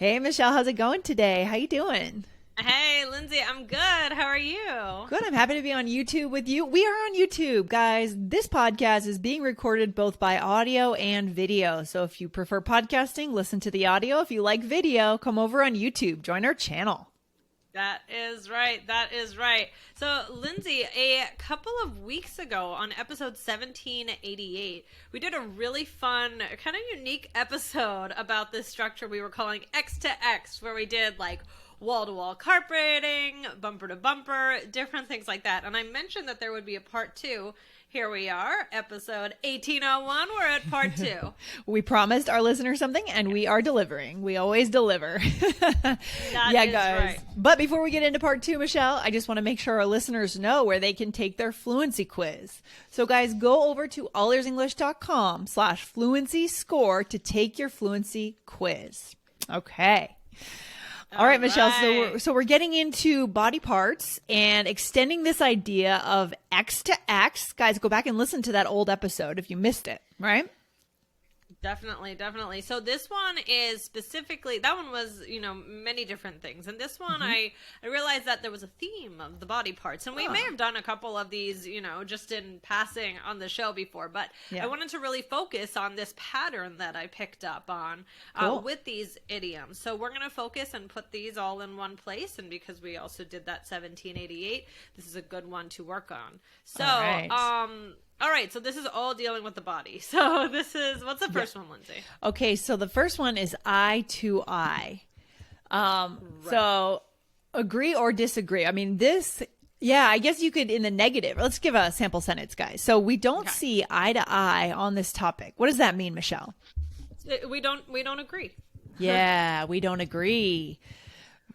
Hey, Michelle, how's it going today? How you doing? Hey, Lindsay, I'm good. How are you? Good. I'm happy to be on YouTube with you. We are on YouTube, guys. This podcast is being recorded both by audio and video. So if you prefer podcasting, listen to the audio. If you like video, come over on YouTube. Join our channel. That is right. That is right. So, Lindsay, a couple of weeks ago on episode 1788, we did a really fun, kind of unique episode about this structure we were calling X to X, where we did like wall to wall carpeting, bumper to bumper, different things like that. And I mentioned that there would be a part two. Here we are, episode 1801. We're at part two. We promised our listeners something and we are delivering. We always deliver. That is guys. right. But before we get into part two, Michelle, I just want to make sure our listeners know where they can take their fluency quiz. So guys, go over to allearsenglish.com/fluency score to take your fluency quiz. Okay. All right, Michelle. So we're getting into body parts and extending this idea of X to X. Guys, go back and listen to that old episode if you missed it, right? Definitely, definitely. So this one is specifically, that one was, many different things. And this one, I realized that there was a theme of the body parts. And we may have done a couple of these, just in passing on the show before. But I wanted to really focus on this pattern that I picked up on with these idioms. So we're going to focus and put these all in one place. And because we also did that 1788, this is a good one to work on. So, all right, so this is all dealing with the body. So what's the first one, Lindsay? Okay, so the first one is eye to eye. Right. So agree or disagree. I mean, I guess you could in the negative. Let's give a sample sentence, guys. So we don't see eye to eye on this topic. What does that mean, Michelle? We don't agree. Yeah, we don't agree.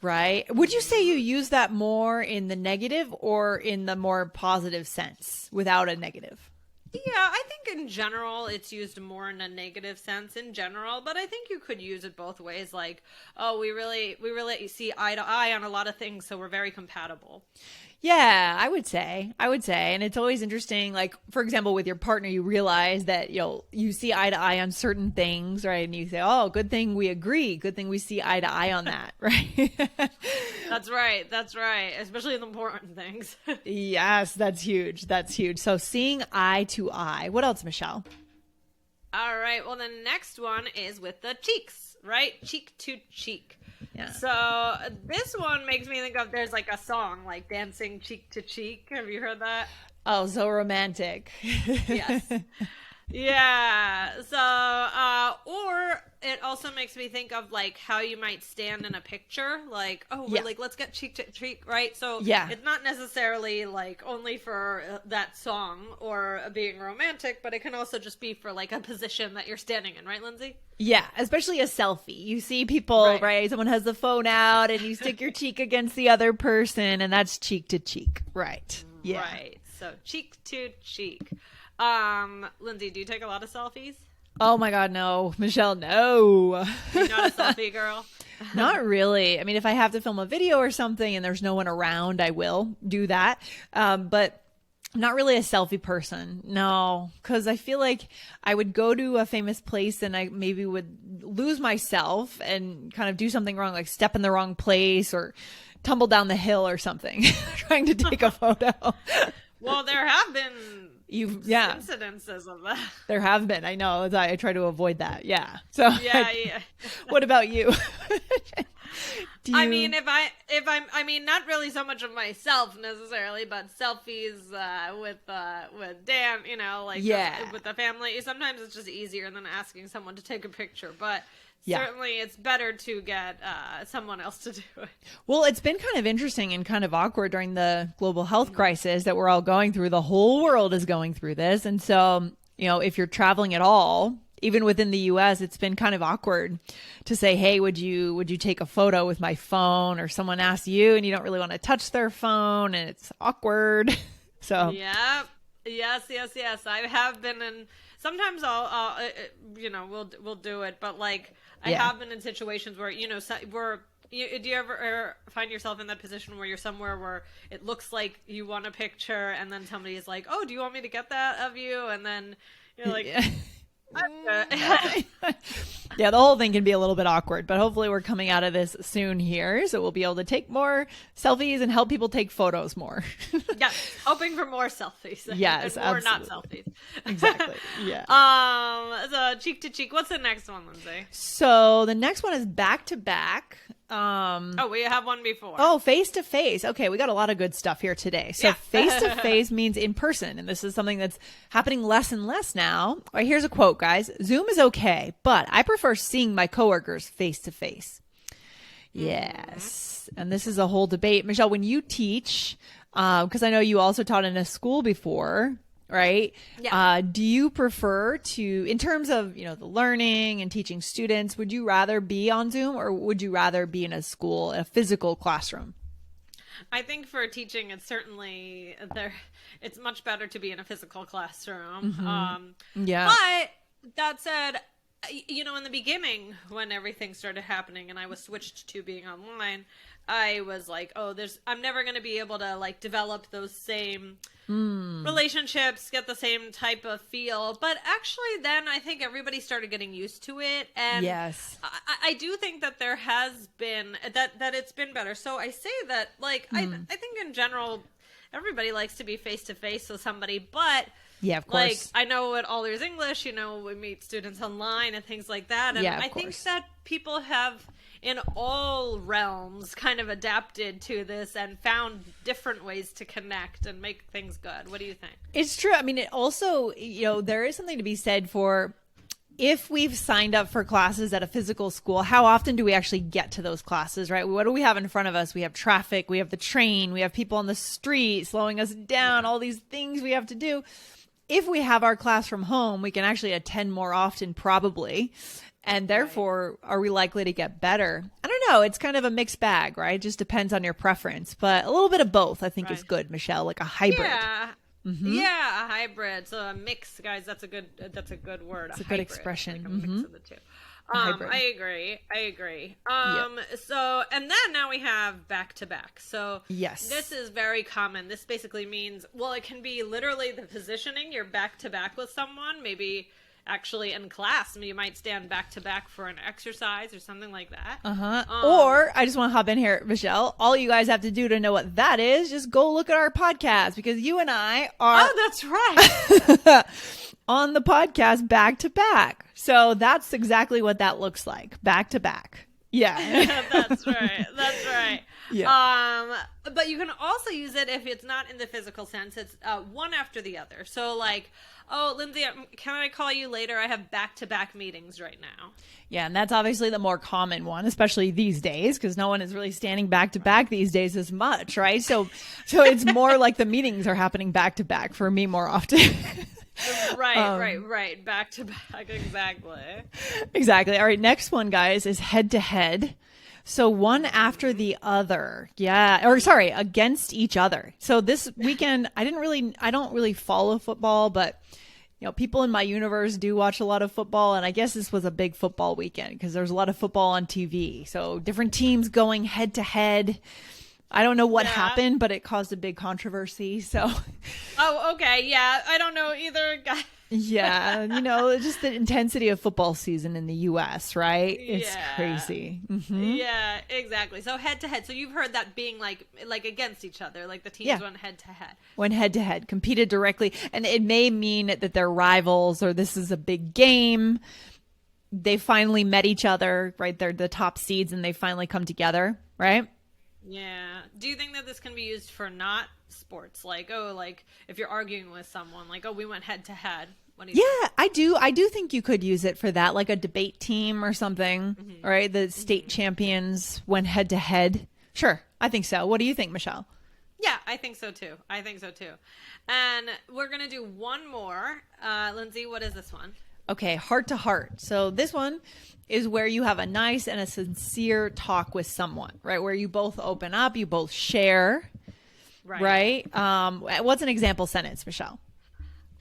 Right. Would you say you use that more in the negative or in the more positive sense without a negative? Yeah, I think in general it's used more in a negative sense in general, but I think you could use it both ways. Like, oh, we really see eye to eye on a lot of things, so we're very compatible. Yeah, I would say. And it's always interesting. Like, for example, with your partner, you realize that, you see eye to eye on certain things, right? And you say, oh, good thing we agree. Good thing we see eye to eye on that, right? That's right. That's right. Especially the important things. Yes, that's huge. So seeing eye to eye. What else, Michelle? All right. Well, the next one is with the cheeks, right? Cheek to cheek. Yeah. So this one makes me think of, there's like a song like Dancing Cheek to Cheek. Have you heard that? Oh, so romantic. Yes. Yeah. So, or it also makes me think of like how you might stand in a picture, like, oh, we're like, let's get cheek to cheek, right? So it's not necessarily like only for that song or being romantic, but it can also just be for like a position that you're standing in, right, Lindsay? Yeah, especially a selfie. You see people, right? Someone has the phone out and you stick your cheek against the other person and that's cheek to cheek. Right. Yeah. Right. So cheek to cheek. Lindsay, do you take a lot of selfies? Oh my God, no. Michelle, no. You're not a selfie girl? Not really. I mean, if I have to film a video or something and there's no one around, I will do that. But I'm not really a selfie person. No, because I feel like I would go to a famous place and I maybe would lose myself and kind of do something wrong, like step in the wrong place or tumble down the hill or something, trying to take a photo. Well, there have been incidences of that. There have been. I know. I try to avoid that. Yeah. So yeah. What about you? I mean, if I'm not really so much of myself necessarily, but selfies with Dan, with the family. Sometimes it's just easier than asking someone to take a picture, but. Certainly, it's better to get someone else to do it. Well, it's been kind of interesting and kind of awkward during the global health crisis that we're all going through. The whole world is going through this. And so, if you're traveling at all, even within the US, it's been kind of awkward to say, hey, would you take a photo with my phone? Or someone asks you and you don't really want to touch their phone and it's awkward. So, yeah. Yes. I have been in, sometimes I'll we'll do it, but like, I have been in situations where, do you ever find yourself in that position where you're somewhere where it looks like you want a picture and then somebody is like, oh, do you want me to get that of you? And then you're like, Yeah, the whole thing can be a little bit awkward, but hopefully we're coming out of this soon here. So we'll be able to take more selfies and help people take photos more. Yeah, hoping for more selfies. Yes, and more absolutely. not selfies. Exactly. Yeah. So cheek to cheek. What's the next one, Lindsay? So the next one is back to back. We have one before. Oh, face to face. Okay, we got a lot of good stuff here today. So Yeah. face to face means in person, and this is something that's happening less and less now. All right, here's a quote, guys. Zoom is okay, but I prefer seeing my coworkers face to face. Yes. And this is a whole debate. Michelle, when you teach, because I know you also taught in a school before, right? Yeah. Do you prefer to, in terms of, the learning and teaching students, would you rather be on Zoom or would you rather be in a school, a physical classroom? I think for teaching, it's certainly it's much better to be in a physical classroom. Yeah. But that said, in the beginning when everything started happening and I was switched to being online, I was like, I'm never going to be able to like develop those same relationships, get the same type of feel. But actually then I think everybody started getting used to it. And yes, I do think that there has been that it's been better. So I say that like, I think in general, everybody likes to be face to face with somebody, but yeah, of like, course. I know at All Ears English, we meet students online and things like that. And Yeah, of I think course. that people have, in all realms, kind of adapted to this and found different ways to connect and make things good. What do you think? It's true. I mean, it also, there is something to be said for if we've signed up for classes at a physical school, how often do we actually get to those classes, right? What do we have in front of us? We have traffic, we have the train, we have people on the street slowing us down, all these things we have to do. If we have our class from home, we can actually attend more often, probably. And therefore, are we likely to get better? I don't know. It's kind of a mixed bag, right? It just depends on your preference. But a little bit of both, I think, is good, Michelle, like a hybrid. Yeah. Yeah, a hybrid. So a mix, guys, that's a good word. It's a good expression. Like a mix of the two. Hybrid. I agree. So, and then now we have back to back. So yes, this is very common. This basically means, well, it can be literally the positioning. You're back to back with someone, maybe actually in class. You might stand back to back for an exercise or something like that. Or I just want to hop in here, Michelle. All you guys have to do to know what that is, just go look at our podcast because you and I are. Oh, that's right. On the podcast back to back. So that's exactly what that looks like. Back to back. Yeah. That's right. Yeah. But you can also use it if it's not in the physical sense. It's one after the other. So like, Lindsay, can I call you later? I have back-to-back meetings right now. Yeah, and that's obviously the more common one, especially these days, because no one is really standing back to back these days as much, right? So it's more like the meetings are happening back to back for me more often. Right. Back to back. Exactly. All right. Next one, guys, is head to head. So one after the other. Yeah. Or sorry, against each other. So this weekend, I don't really follow football, but people in my universe do watch a lot of football. And I guess this was a big football weekend because there's a lot of football on TV. So different teams going head to head. I don't know what happened, but it caused a big controversy. So. Oh, okay. Yeah. I don't know either. Yeah. Just the intensity of football season in the U.S., right? It's crazy. Mm-hmm. Yeah, exactly. So head to head. So you've heard that being like against each other, like the teams went head to head. Went head to head, competed directly. And it may mean that they're rivals or this is a big game. They finally met each other, right? They're the top seeds and they finally come together, right? Yeah. Do you think that this can be used for not sports? Like if you're arguing with someone, like, we went head to head. What do you think? I do. I do think you could use it for that, like a debate team or something, right? The state champions went head to head. Sure. I think so. What do you think, Michelle? Yeah, I think so too. And we're going to do one more. Lindsay, what is this one? Okay, heart to heart. So this one is where you have a nice and a sincere talk with someone, right? Where you both open up, you both share, right? What's an example sentence, Michelle?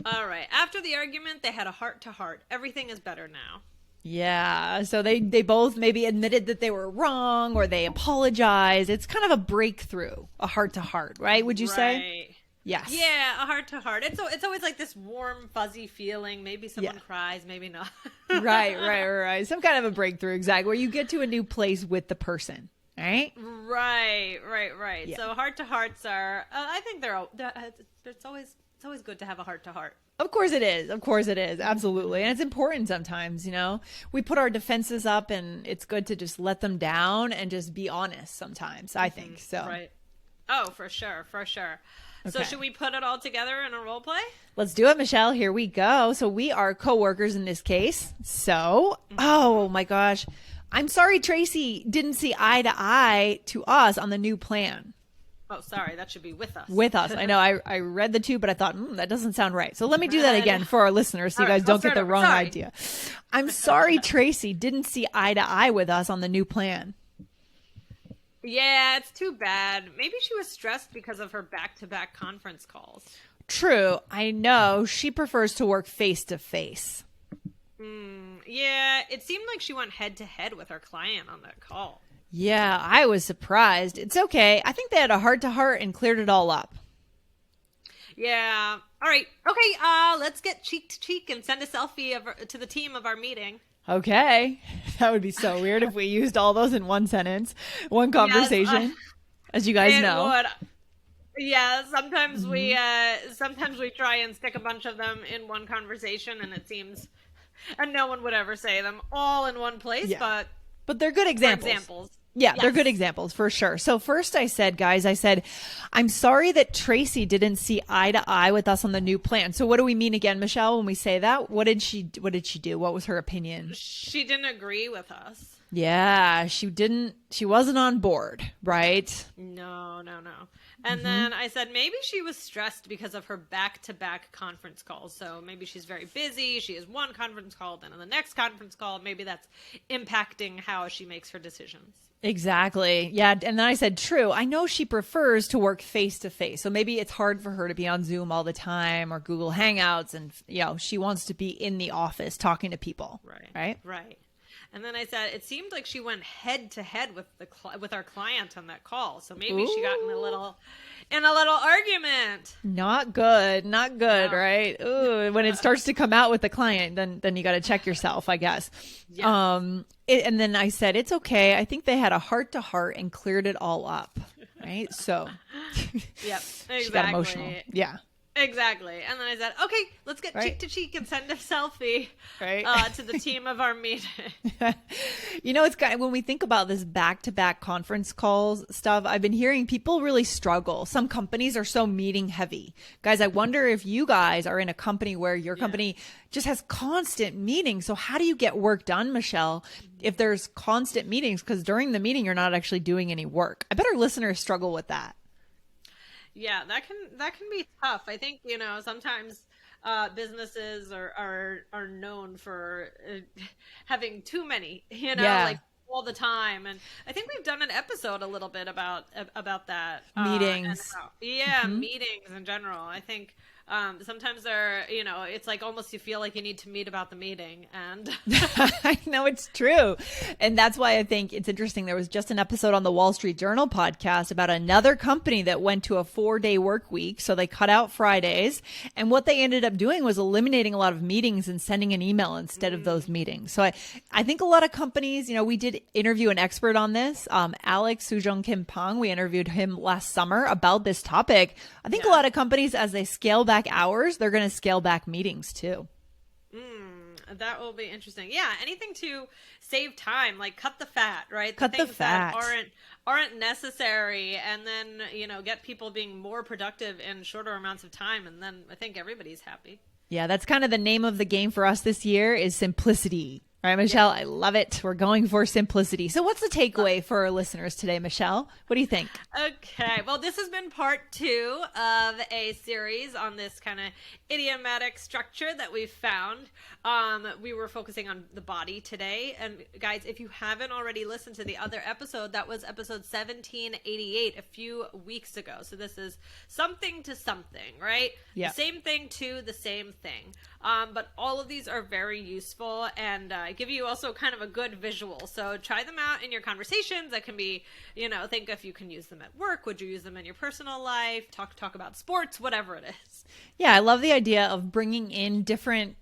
All right. After the argument, they had a heart to heart. Everything is better now. Yeah. So they both maybe admitted that they were wrong or they apologized. It's kind of a breakthrough, a heart to heart, right? Would you say? Yes. Yeah, a heart to heart. It's always like this warm, fuzzy feeling. Maybe someone cries, maybe not. Right. Some kind of a breakthrough, exactly, where you get to a new place with the person, right? Right. Yeah. So heart to hearts are. I think it's always good to have a heart to heart. Of course it is. Absolutely. And it's important sometimes, we put our defenses up and it's good to just let them down and just be honest sometimes, I think. So. Right. Oh, for sure. So Okay. should we put it all together in a role play? Let's do it, Michelle. Here we go. So we are coworkers in this case. So, oh my gosh. I'm sorry Tracy didn't see eye to eye to us on the new plan. Oh, sorry. That should be with us. With us. I know I read the two, but I thought, that doesn't sound right. So let me do that again for our listeners so you guys don't get the wrong idea. I'm sorry Tracy didn't see eye to eye with us on the new plan. Yeah, it's too bad. Maybe she was stressed because of her back-to-back conference calls. True. I know. She prefers to work face-to-face. Yeah, it seemed like she went head-to-head with her client on that call. Yeah, I was surprised. It's okay. I think they had a heart-to-heart and cleared it all up. Yeah. All right. Okay, let's get cheek to cheek and send a selfie to the team of our meeting. Okay. That would be so weird if we used all those in one sentence, one conversation, yes, as you guys know. Would. Yeah, sometimes we try and stick a bunch of them in one conversation and no one would ever say them all in one place, but they're good examples. Yeah, they're good examples for sure. So first I said, I'm sorry that Tracy didn't see eye to eye with us on the new plan. So what do we mean again, Michelle, when we say that? What did she do? What was her opinion? She didn't agree with us. Yeah, she wasn't on board, right? No. And then I said maybe she was stressed because of her back-to-back conference calls. So maybe she's very busy. She has one conference call, then on the next conference call. Maybe that's impacting how she makes her decisions. Exactly. Yeah. And then I said, true. I know she prefers to work face to face. So maybe it's hard for her to be on Zoom all the time or Google Hangouts. And, she wants to be in the office talking to people. Right. And then I said, it seemed like she went head to head with our client on that call. So maybe she got in a little argument. Not good, no. Right? Ooh, when it starts to come out with the client, then you got to check yourself, I guess. Yes. And then I said, it's okay. I think they had a heart to heart and cleared it all up. Right? So yep, exactly. She got emotional. Yeah. Exactly. And then I said, okay, let's get cheek to cheek and send a selfie to the team of our meeting. It's kind of, when we think about this back-to-back conference calls stuff, I've been hearing people really struggle. Some companies are so meeting heavy. Guys, I wonder if you guys are in a company where your company just has constant meetings. So how do you get work done, Michelle, if there's constant meetings? Because during the meeting, you're not actually doing any work. I bet our listeners struggle with that. Yeah, that can be tough. I think, sometimes businesses are known for having too many, like all the time. And I think we've done an episode a little bit about that. Meetings. Meetings in general. I think sometimes they're, it's like almost you feel like you need to meet about the meeting. And I know it's true. And that's why I think it's interesting. There was just an episode on the Wall Street Journal podcast about another company that went to a 4-day work week. So they cut out Fridays. And what they ended up doing was eliminating a lot of meetings and sending an email instead of those meetings. So I think a lot of companies, we did interview an expert on this, Alex Sujong Kim Pang. We interviewed him last summer about this topic. I think a lot of companies, as they scale back hours, they're going to scale back meetings too. That will be interesting. Yeah, anything to save time, like cut the fat, right? Cut the fat. That aren't necessary, and then get people being more productive in shorter amounts of time, and then I think everybody's happy. Yeah, that's kind of the name of the game for us this year is simplicity. All right, Michelle, I love it. We're going for simplicity. So what's the takeaway for our listeners today, Michelle? What do you think? Okay, well, this has been part 2 of a series on this kind of idiomatic structure that we've found. We were focusing on the body today. And guys, if you haven't already listened to the other episode, that was episode 1788 a few weeks ago. So this is something to something, right? Yeah. The same thing to the same thing. But all of these are very useful, and give you also kind of a good visual. So try them out in your conversations. That can be, think if you can use them at work. Would you use them in your personal life? Talk about sports, whatever it is. Yeah, I love the idea of bringing in different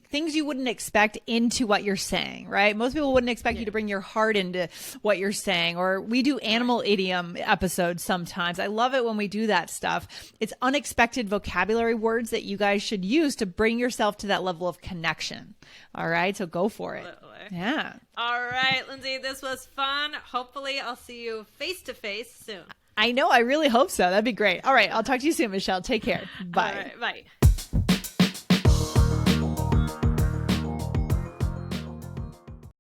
things you wouldn't expect into what you're saying, right? Most people wouldn't expect you to bring your heart into what you're saying. Or we do animal idiom episodes sometimes. I love it when we do that stuff. It's unexpected vocabulary words that you guys should use to bring yourself to that level of connection. All right, so go for it. Yeah. All right, Lindsay, this was fun. Hopefully I'll see you face to face soon. I know. I really hope so. That'd be great. All right. I'll talk to you soon, Michelle. Take care. Bye. All right, bye.